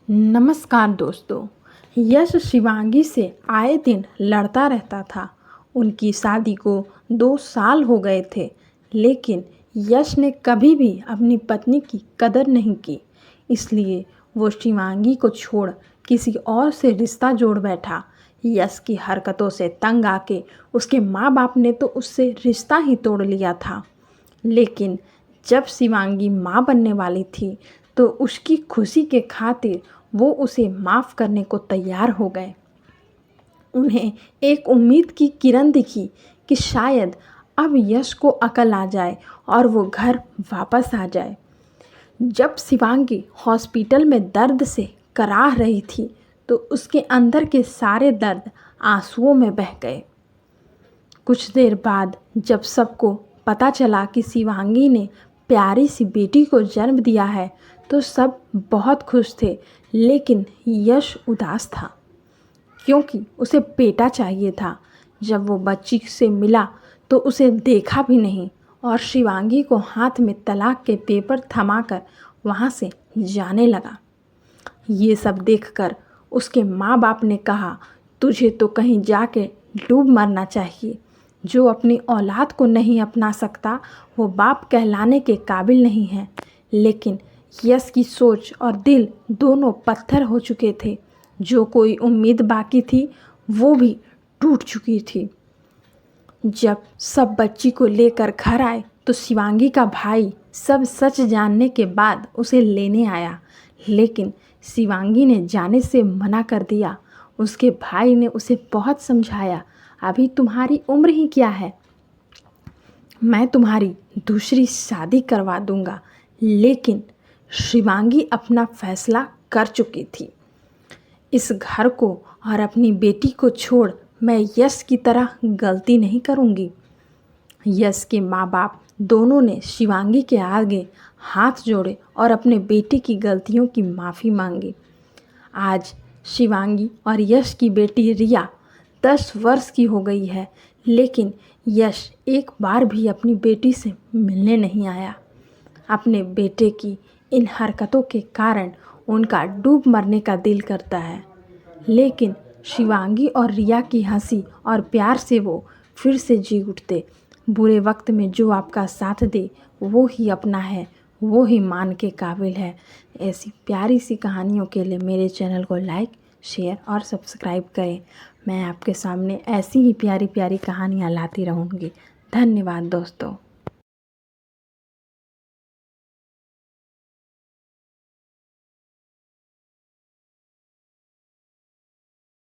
नमस्कार दोस्तों। यश शिवांगी से आए दिन लड़ता रहता था। उनकी शादी को 2 साल हो गए थे, लेकिन यश ने कभी भी अपनी पत्नी की कदर नहीं की। इसलिए वो शिवांगी को छोड़ किसी और से रिश्ता जोड़ बैठा। यश की हरकतों से तंग आके उसके माँ बाप ने तो उससे रिश्ता ही तोड़ लिया था। लेकिन जब शिवांगी माँ बनने वाली थी तो उसकी खुशी के खातिर वो उसे माफ़ करने को तैयार हो गए। उन्हें एक उम्मीद की किरण दिखी कि शायद अब यश को अकल आ जाए और वो घर वापस आ जाए। जब शिवांगी हॉस्पिटल में दर्द से कराह रही थी तो उसके अंदर के सारे दर्द आंसुओं में बह गए। कुछ देर बाद जब सबको पता चला कि शिवांगी ने प्यारी सी बेटी को जन्म दिया है तो सब बहुत खुश थे, लेकिन यश उदास था क्योंकि उसे बेटा चाहिए था। जब वो बच्ची से मिला तो उसे देखा भी नहीं और शिवांगी को हाथ में तलाक के पेपर थमाकर वहाँ से जाने लगा। ये सब देखकर उसके माँ बाप ने कहा, तुझे तो कहीं जाके डूब मरना चाहिए। जो अपनी औलाद को नहीं अपना सकता वो बाप कहलाने के काबिल नहीं है। लेकिन यश की सोच और दिल दोनों पत्थर हो चुके थे। जो कोई उम्मीद बाकी थी वो भी टूट चुकी थी। जब सब बच्ची को लेकर घर आए तो शिवांगी का भाई सब सच जानने के बाद उसे लेने आया, लेकिन शिवांगी ने जाने से मना कर दिया। उसके भाई ने उसे बहुत समझाया, अभी तुम्हारी उम्र ही क्या है, मैं तुम्हारी दूसरी शादी करवा दूंगा। लेकिन शिवांगी अपना फैसला कर चुकी थी। इस घर को और अपनी बेटी को छोड़ मैं यश की तरह गलती नहीं करूंगी। यश के माँ बाप दोनों ने शिवांगी के आगे हाथ जोड़े और अपने बेटे की गलतियों की माफ़ी मांगी। आज शिवांगी और यश की बेटी रिया 10 वर्ष की हो गई है, लेकिन यश एक बार भी अपनी बेटी से मिलने नहीं आया। अपने बेटे की इन हरकतों के कारण उनका डूब मरने का दिल करता है, लेकिन शिवांगी और रिया की हंसी और प्यार से वो फिर से जी उठते। बुरे वक्त में जो आपका साथ दे वो ही अपना है, वो ही मान के काबिल है। ऐसी प्यारी सी कहानियों के लिए मेरे चैनल को लाइक, शेयर और सब्सक्राइब करें। मैं आपके सामने ऐसी ही प्यारी प्यारी कहानियाँ लाती रहूँगी। धन्यवाद दोस्तों।